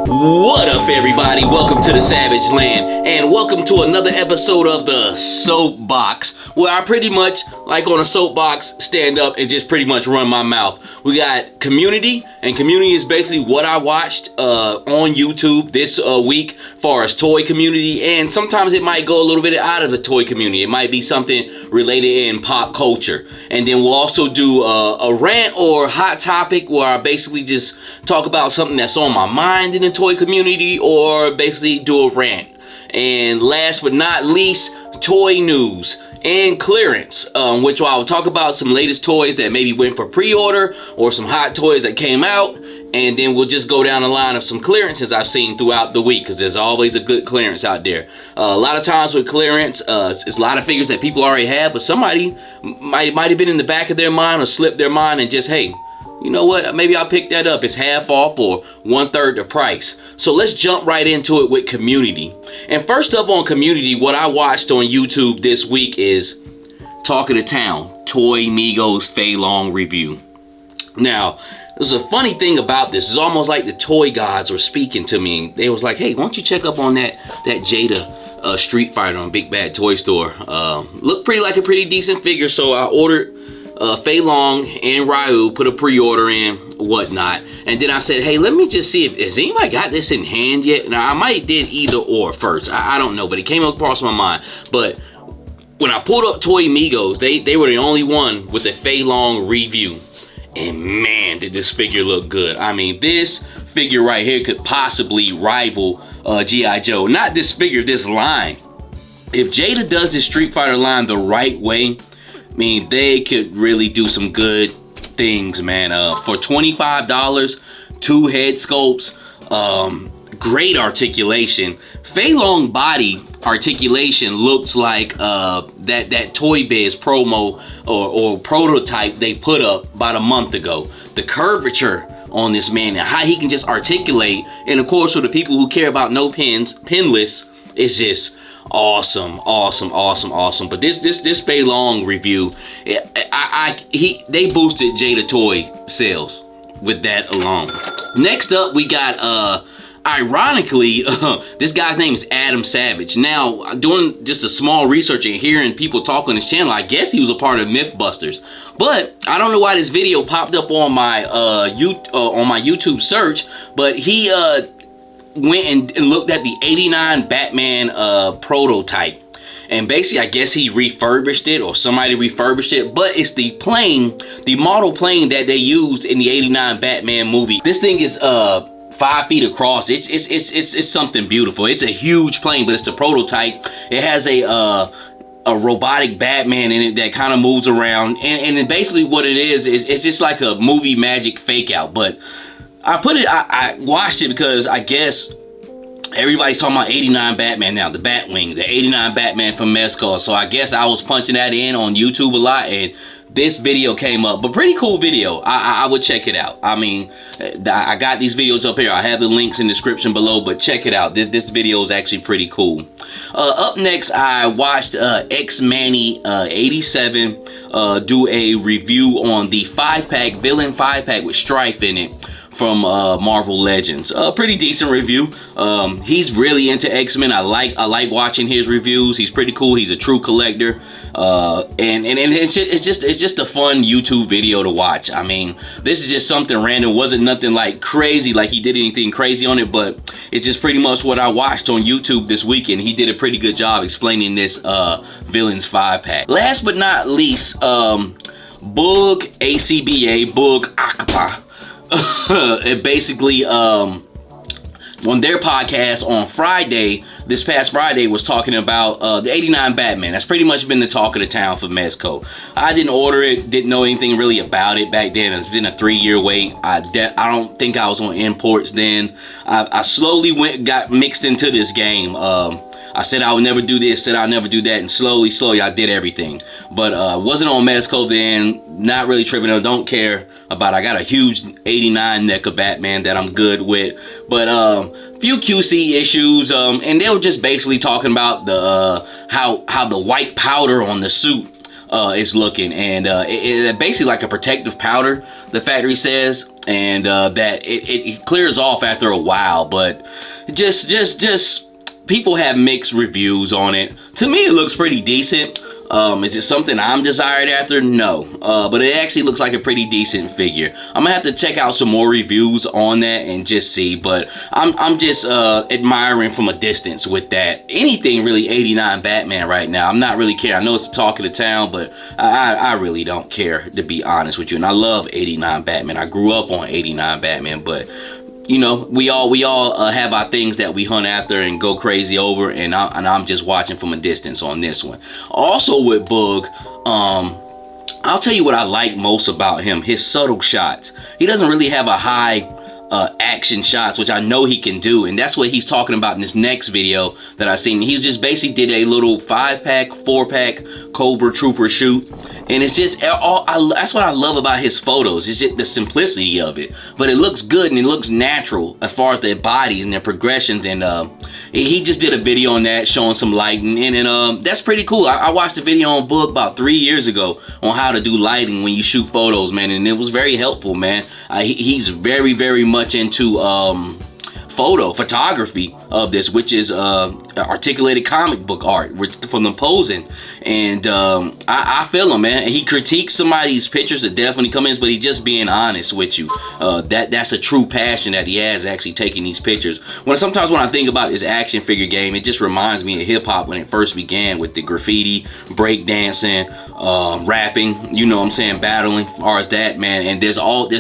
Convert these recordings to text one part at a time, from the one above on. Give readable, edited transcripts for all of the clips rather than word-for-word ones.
What up, everybody? Welcome to the Savage Land, and welcome to another episode of the Soapbox, where I pretty much, like on a soapbox, stand up and just pretty much run my mouth. We got community, and community is basically what I watched on YouTube this week, far as toy community, and sometimes it might go a little bit out of the toy community. It might be something related in pop culture, and then we'll also do a rant or hot topic where I basically just talk about something that's on my mind in the toy community, or basically do a rant. And last but not least, toy news and clearance, which I will talk about some latest toys that maybe went for pre-order or some hot toys that came out, and then we'll just go down the line of some clearances I've seen throughout the week, because there's always a good clearance out there. A lot of times with clearance, it's a lot of figures that people already have, but somebody might have been in the back of their mind or slipped their mind and just, hey, you know what, maybe I'll pick that up. It's half off or 1/3 the price. So let's jump right into it with community. And first up on community, what I watched on YouTube this week is Talk of the Town, Toy Migos Fei Long review. Now, there's a funny thing about this. It's almost like the toy gods were speaking to me. They was like, hey, why don't you check up on that Jada Street Fighter on Big Bad Toy Store. Looked like a pretty decent figure, so I ordered Fei Long and Ryu, put a pre-order in, whatnot, and then I said, hey, let me just see if has anybody got this in hand yet. Now I might did either or first, I don't know, but it came across my mind. But when I pulled up Toy Migos, they were the only one with a Fei Long review, and man, did this figure look good. I mean, this figure right here could possibly rival G.I. Joe. Not this figure, this line. If Jada does this Street Fighter line the right way, I mean, they could really do some good things, man. For $25, 2 head sculpts, great articulation. Fei Long body articulation looks like that Toy Biz promo or prototype they put up about a month ago. The curvature on this man and how he can just articulate, and of course for the people who care about no pins, pinless, it's just awesome. But this Fei Long review, they boosted Jada toy sales with that alone. Next up, we got ironically, this guy's name is Adam Savage. Now, doing just a small research and hearing people talk on his channel, I guess he was a part of Mythbusters. But I don't know why this video popped up on my YouTube search, but he went and looked at the '89 Batman prototype, and basically I guess he refurbished it or somebody refurbished it, but it's the model plane that they used in the '89 Batman movie. This thing is 5 feet across. It's something beautiful. It's a huge plane, but it's the prototype. It has a robotic Batman in it that kind of moves around, and then basically what it is it's just like a movie magic fake out. But I watched it because I guess everybody's talking about '89 Batman now, the Batwing, the '89 Batman from Mezco. So I guess I was punching that in on YouTube a lot, and this video came up. But pretty cool video. I would check it out. I mean, I got these videos up here. I have the links in the description below, but check it out. This video is actually pretty cool. Up next, I watched X-Manny 87 do a review on the 5-pack, Villain 5-pack with Strife in it, from Marvel Legends. Pretty decent review. He's really into X-Men. I like watching his reviews. He's pretty cool. He's a true collector. And it's just a fun YouTube video to watch. I mean, this is just something random. Wasn't nothing like crazy, like he did anything crazy on it, but it's just pretty much what I watched on YouTube this weekend. He did a pretty good job explaining this Villains 5-pack. Last but not least, Boog ACBA, Boog Akapa. It basically on their podcast on Friday, this past Friday, was talking about the '89 Batman. That's pretty much been the talk of the town for Mezco. I didn't order it, didn't know anything really about it back then. It's been a 3-year wait. I don't think I was on imports then. I slowly got mixed into this game. I said I would never do this, said I'll never do that, and slowly I did everything. But wasn't on Mezco then, not really tripping, I don't care about. I got a huge '89 NECA Batman that I'm good with. But few QC issues, and they were just basically talking about the how the white powder on the suit is looking, and it's basically like a protective powder, the factory says. and that it clears off after a while. But just people have mixed reviews on it. To me, it looks pretty decent. Is it something I'm desired after? No. But it actually looks like a pretty decent figure. I'm gonna have to check out some more reviews on that and just see. But I'm just admiring from a distance with that. Anything really 89 Batman right now. I'm not really care. I know it's the talk of the town, but I really don't care, to be honest with you. And I love 89 Batman. I grew up on 89 Batman, but you know, we all have our things that we hunt after and go crazy over, and I'm just watching from a distance on this one. Also with Bug, I'll tell you what I like most about him: his subtle shots. He doesn't really have a high action shots, which I know he can do, and that's what he's talking about in this next video that I seen. He just basically did a little 5-pack, 4-pack Cobra Trooper shoot, and it's just that's what I love about his photos. It's just the simplicity of it, but it looks good and it looks natural as far as their bodies and their progressions. And he just did a video on that, showing some lighting, and that's pretty cool. I watched a video on Book about 3 years ago on how to do lighting when you shoot photos, man, and it was very helpful, man. He's very much into photography of this, which is articulated comic book art from the posing, and I feel him, man. He critiques somebody's pictures that definitely come in, but he's just being honest with you. That's a true passion that he has, actually taking these pictures. Sometimes when I think about this action figure game, it just reminds me of hip-hop when it first began, with the graffiti, breakdancing, rapping, you know what I'm saying, battling, as far as that, man. And there's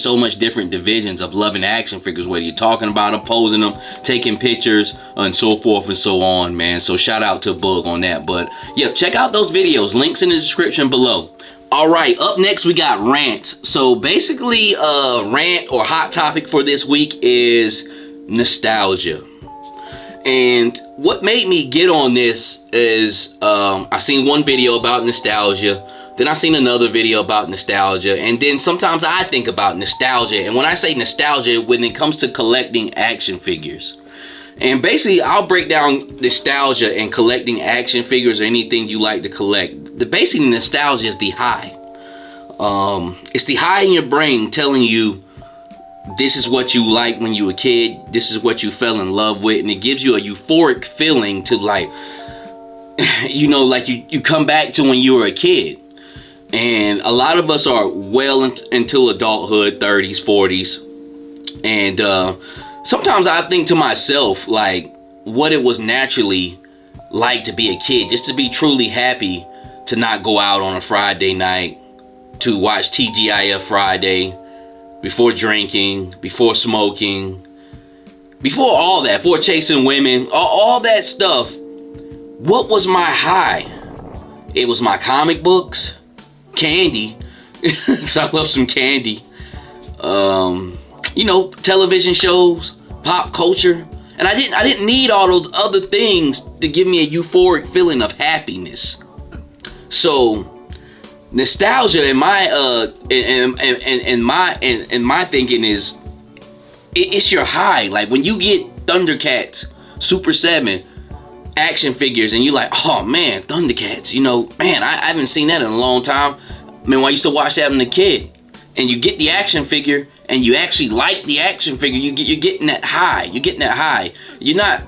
so much different divisions of loving action figures, whether you're talking about them, posing them, taking pictures, and so forth and so on, man. So shout out to Bug on that. But yeah, check out those videos, links in the description below. All right, up next we got rant. So basically, rant or hot topic for this week is nostalgia. And what made me get on this is I seen one video about nostalgia, then I seen another video about nostalgia, and then sometimes I think about nostalgia. And when I say nostalgia, when it comes to collecting action figures, and basically I'll break down nostalgia and collecting action figures or anything you like to collect. The basic nostalgia is the high. It's the high in your brain telling you this is what you liked when you were a kid, this is what you fell in love with, and it gives you a euphoric feeling to, like, you know, like you come back to when you were a kid. And a lot of us are well into adulthood, 30s, 40s, and sometimes I think to myself, like, what it was naturally like to be a kid, just to be truly happy to not go out on a Friday night, to watch TGIF Friday, before drinking, before smoking, before all that, before chasing women, all that stuff. What was my high? It was my comic books, candy, because I love some candy, you know, television shows, pop culture. And I didn't need all those other things to give me a euphoric feeling of happiness. So nostalgia in my in my thinking is it's your high. Like when you get Thundercats, Super 7 action figures, and you're like, oh man, Thundercats, you know, man, I haven't seen that in a long time. I mean, I used to watch that when a kid, and you get the action figure, and you actually like the action figure. You're getting that high. You're getting that high. You're not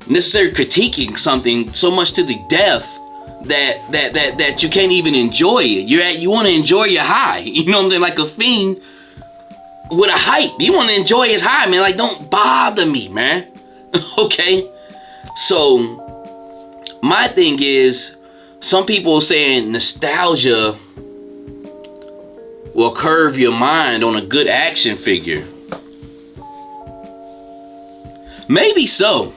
necessarily critiquing something so much to the death that you can't even enjoy it. You want to enjoy your high. You know what I'm saying? Like a fiend with a hype. You want to enjoy his high, man. Like, don't bother me, man. Okay? So my thing is, some people are saying nostalgia will curve your mind on a good action figure. Maybe so.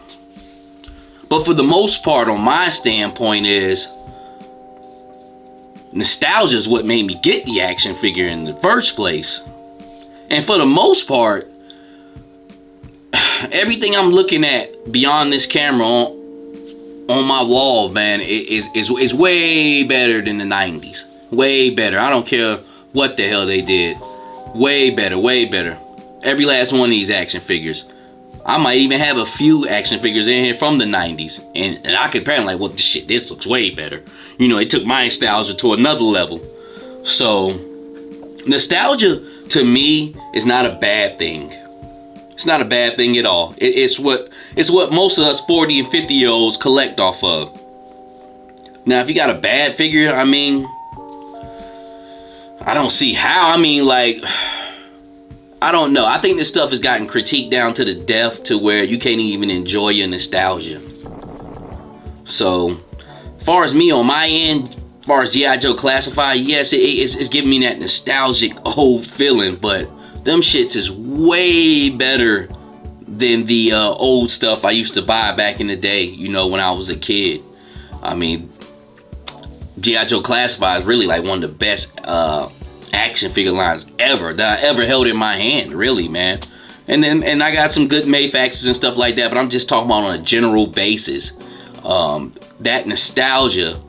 But for the most part, on my standpoint, is nostalgia is what made me get the action figure in the first place. And for the most part, everything I'm looking at beyond this camera on my wall, man, is way better than the 90s. Way better. I don't care what the hell they did. Way better, way better. Every last one of these action figures. I might even have a few action figures in here from the 90s. And I compare them like, well, this looks way better. You know, it took my nostalgia to another level. So, nostalgia to me, is not a bad thing. It's not a bad thing at all. It's what most of us 40 and 50-year-olds collect off of. Now, if you got a bad figure, I mean, I don't see how. I mean, like, I don't know. I think this stuff has gotten critiqued down to the death to where you can't even enjoy your nostalgia. So, as far as me on my end, as far as G.I. Joe Classified, yes, it's giving me that nostalgic old feeling, but them shits is way better than the old stuff I used to buy back in the day, you know, when I was a kid. I mean, G.I. Joe Classified is really like one of the best action figure lines ever that I ever held in my hand, really, man. And I got some good Mayfaxes and stuff like that, but I'm just talking about on a general basis. That nostalgia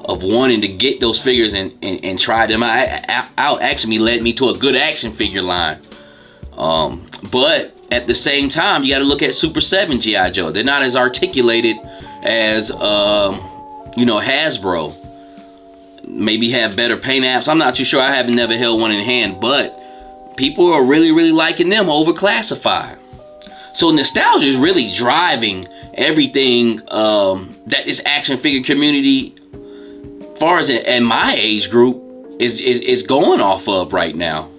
of wanting to get those figures and try them out actually led me to a good action figure line. But at the same time, you got to look at Super 7 G.I. Joe. They're not as articulated as, Hasbro. Maybe have better paint apps. I'm not too sure. I haven't never held one in hand, but people are really, really liking them over Classified. So nostalgia is really driving everything that this action figure community, far as in my age group, is going off of right now.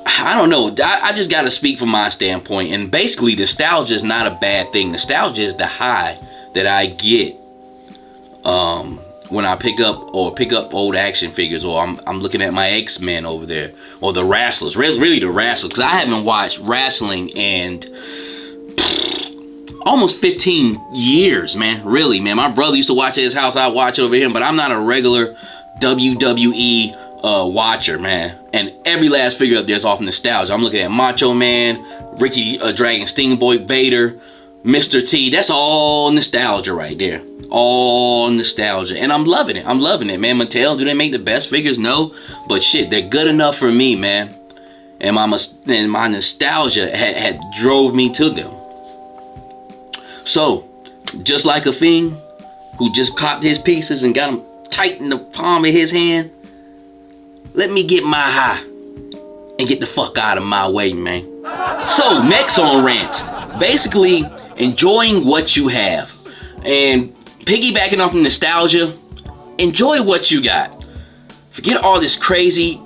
I don't know. I just got to speak from my standpoint, and basically, nostalgia is not a bad thing. Nostalgia is the high that I get when I pick up old action figures, or I'm looking at my X-Men over there, or the wrestlers. Really the wrestlers, because I haven't watched wrestling in almost 15 years, man. Really, man. My brother used to watch at his house. I watch it over him, but I'm not a regular WWE watcher, man. And every last figure up there is off nostalgia. I'm looking at Macho Man, Ricky Dragon Steamboat, Vader, Mr. T. That's all nostalgia right there. All nostalgia. And I'm loving it. I'm loving it, man. Mattel, do they make the best figures? No. But shit, they're good enough for me, man. And my nostalgia had drove me to them. So, just like a Fiend who just copped his pieces and got them tight in the palm of his hand, let me get my high and get the fuck out of my way, man. So, next on rant. Basically, enjoying what you have. And piggybacking off of nostalgia, enjoy what you got. Forget all this crazy,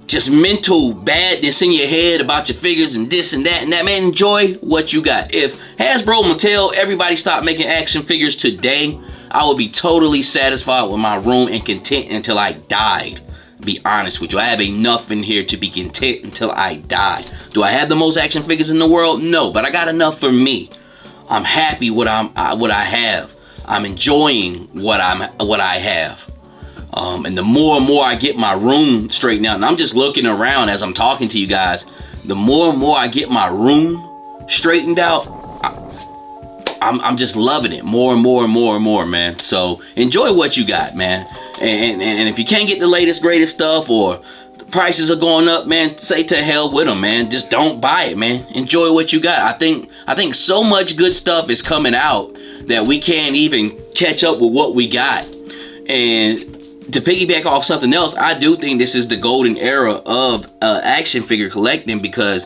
just mental badness in your head about your figures and this and that, man. Enjoy what you got. If Hasbro, Mattel, everybody stopped making action figures today, I would be totally satisfied with my room and content until I died. Be honest with you, I have enough in here to be content until I die. Do I have the most action figures in the world? No, but I got enough for me. I'm happy what I have. I'm enjoying what I have. And the more and more I get my room straightened out, and I'm just looking around as I'm talking to you guys, the more and more I get my room straightened out, I'm just loving it more and more and more and more, man. So enjoy what you got, man. And if you can't get the latest, greatest stuff, or the prices are going up, man, say to hell with them, man. Just don't buy it, man. Enjoy what you got. I think so much good stuff is coming out that we can't even catch up with what we got. And to piggyback off something else, I do think this is the golden era of action figure collecting, because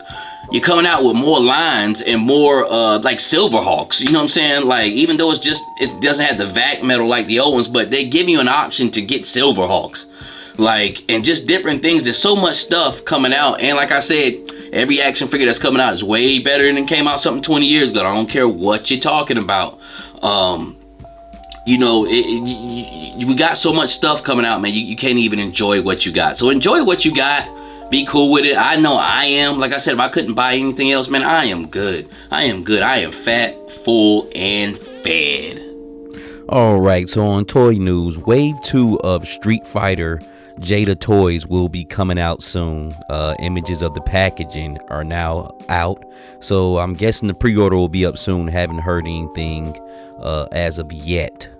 you're coming out with more lines and more like Silverhawks. You know what I'm saying? Like, even though it doesn't have the vac metal like the old ones, but they give you an option to get Silverhawks. Like, and just different things. There's so much stuff coming out. And like I said, every action figure that's coming out is way better than came out something 20 years ago. I don't care what you're talking about. We got so much stuff coming out, man. You can't even enjoy what you got. So enjoy what you got. Be cool with it. I know I am. Like I said, if I couldn't buy anything else, man, I am good. I am good. I am fat, full, and fed. Alright, so on toy news, Wave 2 of Street Fighter Jada toys will be coming out soon. Images of the packaging are now out. So I'm guessing the pre-order will be up soon. Haven't heard anything as of yet.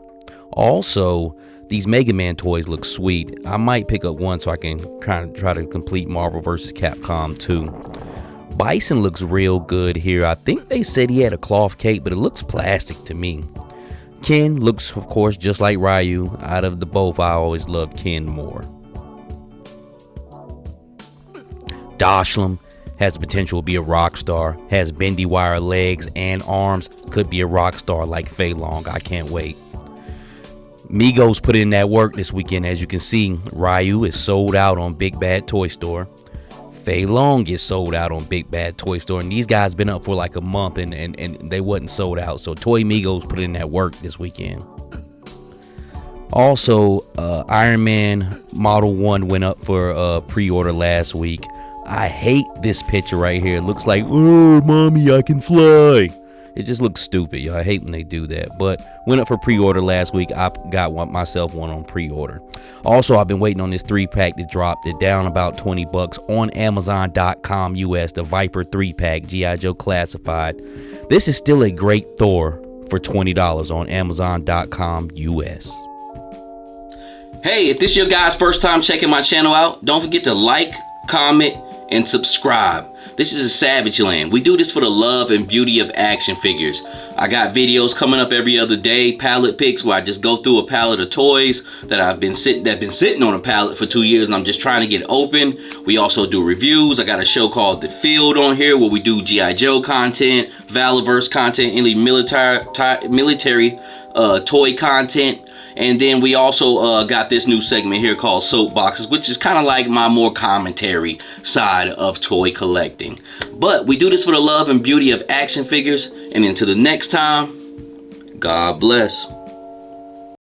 Also, these Mega Man toys look sweet. I might pick up one so I can kind of try to complete Marvel vs. Capcom 2. Bison looks real good here. I think they said he had a cloth cape, but it looks plastic to me. Ken looks, of course, just like Ryu. Out of the both, I always loved Ken more. Dashlam has the potential to be a rock star. Has bendy wire legs and arms. Could be a rock star like Fei Long. I can't wait. Migos put in that work this weekend. As you can see, Ryu is sold out on Big Bad Toy Store. Fei Long gets sold out on Big Bad Toy Store. And these guys been up for like a month and they wasn't sold out. So Toy Migos put in that work this weekend. Also, Iron Man Model 1 went up for pre-order last week. I hate this picture right here. It looks like, oh, mommy, I can fly. It just looks stupid, y'all. I hate when they do that. But went up for pre-order last week. I got myself one on pre-order. Also, I've been waiting on this 3-pack to drop. They're down about $20 on Amazon.com US. The Viper 3-pack, G.I. Joe Classified. This is still a great Thor for $20 on Amazon.com US. Hey, if this is your guys' first time checking my channel out, don't forget to like, comment, and subscribe. This is a Savage Land. We do this for the love and beauty of action figures. I got videos coming up every other day, palette picks, where I just go through a palette of toys that I've been sitting on a palette for 2 years and I'm just trying to get open. We also do reviews. I got a show called The Field on here where we do G.I. Joe content, Valorverse content, any military toy content. And then we also got this new segment here called Soapboxes, which is kind of like my more commentary side of toy collecting. But we do this for the love and beauty of action figures. And until the next time, God bless.